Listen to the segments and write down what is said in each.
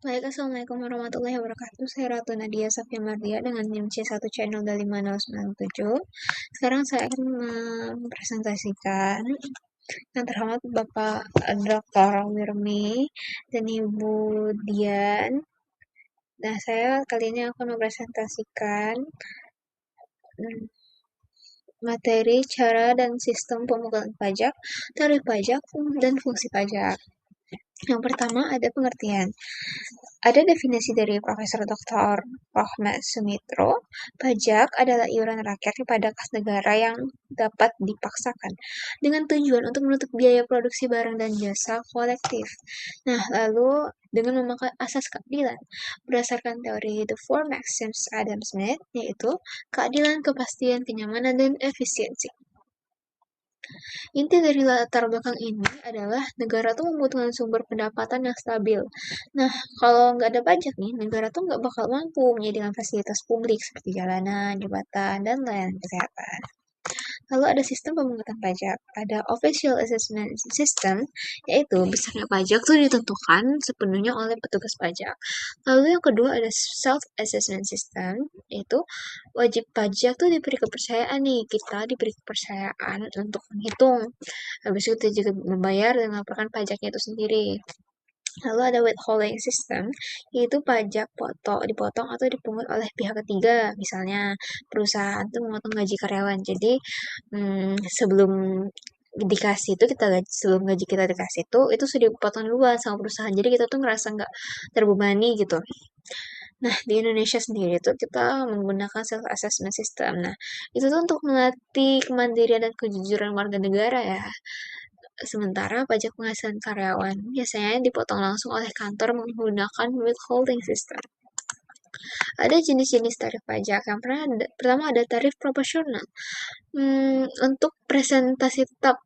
Baik, Assalamualaikum warahmatullahi wabarakatuh. Saya Ratu Nadia Safia Mardia dengan NIM C1 Channel 5097. Sekarang saya akan mempresentasikan yang terhormat Bapak Dr. Wirmi dan Ibu Dian. Nah, saya kali ini akan mempresentasikan materi, cara, dan sistem pemungutan pajak, tarif pajak, dan fungsi pajak. Yang pertama ada pengertian. Ada definisi dari Profesor Dr. Rohmat Sumitro, pajak adalah iuran rakyat kepada kas negara yang dapat dipaksakan dengan tujuan untuk menutup biaya produksi barang dan jasa kolektif. Nah, lalu dengan memakai asas keadilan berdasarkan teori The Four Maxims Adam Smith, yaitu keadilan, kepastian, kenyamanan, dan efisiensi. Inti dari latar belakang ini adalah negara tuh membutuhkan sumber pendapatan yang stabil. Nah, kalau nggak ada pajak nih, negara tuh nggak bakal mampu menyediakan fasilitas publik seperti jalanan, jembatan, dan layanan kesehatan. Lalu ada sistem pemungutan pajak, ada official assessment system, yaitu besarnya pajak itu ditentukan sepenuhnya oleh petugas pajak. Lalu yang kedua ada self assessment system, yaitu wajib pajak tuh diberi kepercayaan nih, kita diberi kepercayaan untuk menghitung. Habis itu kita juga membayar dan melaporkan pajaknya itu sendiri. Lalu ada withholding system, yaitu pajak dipotong atau dipungut oleh pihak ketiga. Misalnya perusahaan itu memotong gaji karyawan. Jadi sebelum dikasih itu sebelum gaji kita dikasih itu sudah dipotong duluan sama perusahaan. Jadi kita tuh ngerasa nggak terbebani gitu. Nah, di Indonesia sendiri tuh kita menggunakan self assessment system. Nah, itu tuh untuk melatih kemandirian dan kejujuran warga negara ya. Sementara pajak penghasilan karyawan biasanya dipotong langsung oleh kantor menggunakan withholding system. Ada jenis-jenis tarif pajak. Yang pertama ada tarif proporsional. Untuk presentasi tetap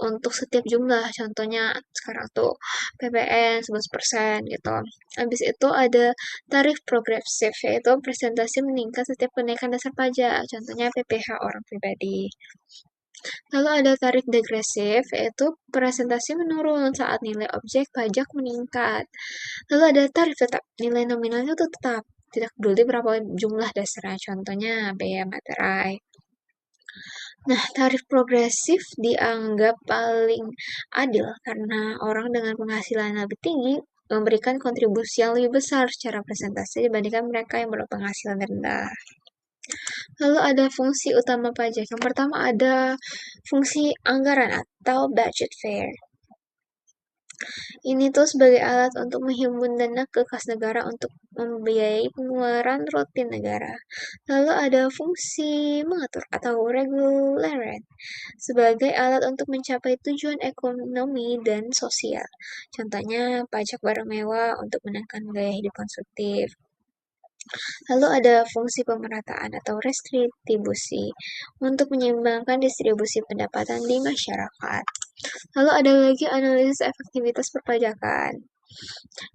untuk setiap jumlah, contohnya sekarang tuh PPN 11% gitu. Habis itu ada tarif progresif, yaitu presentasi meningkat setiap kenaikan dasar pajak, contohnya PPh orang pribadi. Lalu ada tarif degresif, yaitu presentasi menurun saat nilai objek pajak meningkat. Lalu ada tarif tetap, nilai nominalnya itu tetap, tidak peduli berapa jumlah dasarnya, contohnya biaya materai. Nah, tarif progresif dianggap paling adil karena orang dengan penghasilan lebih tinggi memberikan kontribusi yang lebih besar secara presentasi dibandingkan mereka yang berpenghasilan rendah. Lalu ada fungsi utama pajak. Yang pertama ada fungsi anggaran atau budget fair. Ini tuh sebagai alat untuk menghimpun dana ke kas negara untuk membiayai pengeluaran rutin negara. Lalu ada fungsi mengatur atau regularian sebagai alat untuk mencapai tujuan ekonomi dan sosial. Contohnya pajak barang mewah untuk menekan gaya hidup konsumtif. Lalu ada fungsi pemerataan atau restribusi untuk menyeimbangkan distribusi pendapatan di masyarakat. Lalu ada lagi analisis efektivitas perpajakan,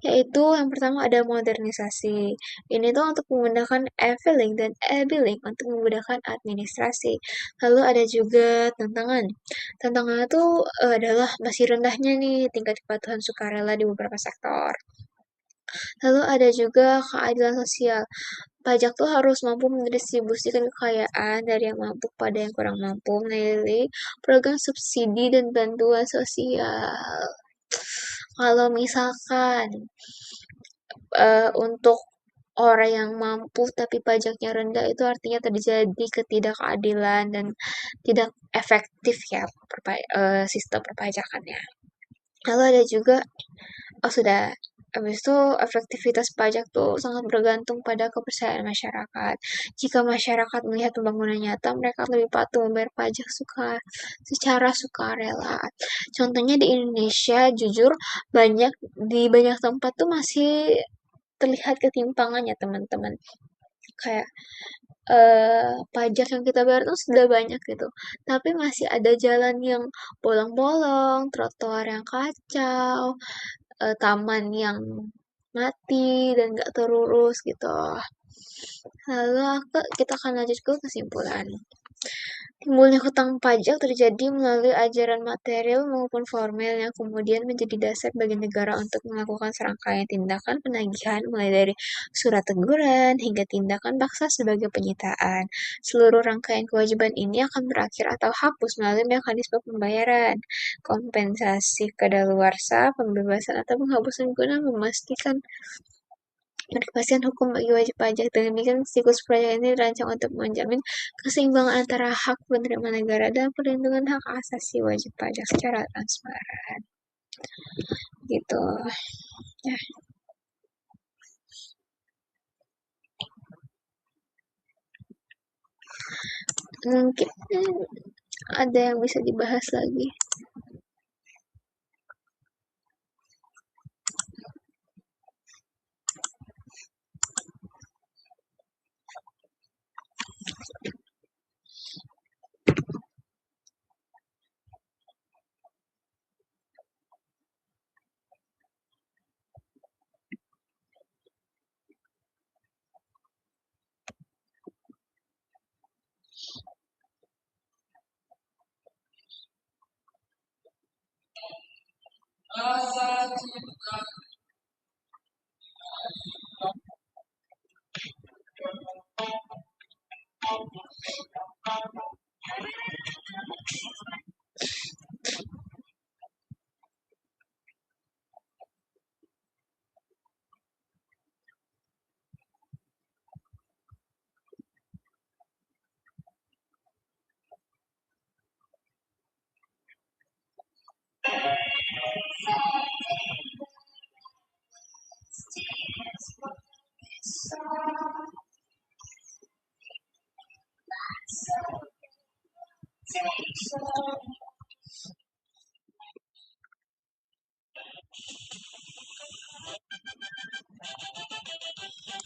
yaitu yang pertama ada modernisasi. Ini tuh untuk menggunakan e-filing dan e-billing untuk memudahkan administrasi. Lalu ada juga tantangan. Tantangannya tuh adalah masih rendahnya nih tingkat kepatuhan sukarela di beberapa sektor. Lalu ada juga keadilan sosial. Pajak tuh harus mampu mendistribusikan kekayaan dari yang mampu pada yang kurang mampu melalui program subsidi dan bantuan sosial. Kalau misalkan untuk orang yang mampu tapi pajaknya rendah itu artinya terjadi ketidakadilan dan tidak efektif ya sistem perpajakannya. Lalu ada juga sudah. Habis itu efektivitas pajak tuh sangat bergantung pada kepercayaan masyarakat. Jika masyarakat melihat pembangunan nyata, mereka lebih patuh membayar pajak secara sukarela. Contohnya di Indonesia, jujur di banyak tempat tuh masih terlihat ketimpangannya teman-teman. Kayak pajak yang kita bayar tuh sudah banyak gitu. Tapi masih ada jalan yang bolong-bolong, trotoar yang kacau, taman yang mati dan gak terurus gitu. Lalu kita akan lanjut ke kesimpulan. Timbulnya hutang pajak terjadi melalui ajaran material maupun formel yang kemudian menjadi dasar bagi negara untuk melakukan serangkaian tindakan penagihan mulai dari surat teguran hingga tindakan paksa sebagai penyitaan. Seluruh rangkaian kewajiban ini akan berakhir atau hapus melalui mekanisme pembayaran, kompensasi kadaluarsa, pembebasan atau penghapusan guna memastikan kepastian hukum bagi wajib pajak. Dengan demikian, siklus pajak ini dirancang untuk menjamin keseimbangan antara hak penerima negara dan perlindungan hak asasi wajib pajak secara transparan. Gitu. Ya, mungkin ada yang bisa dibahas lagi.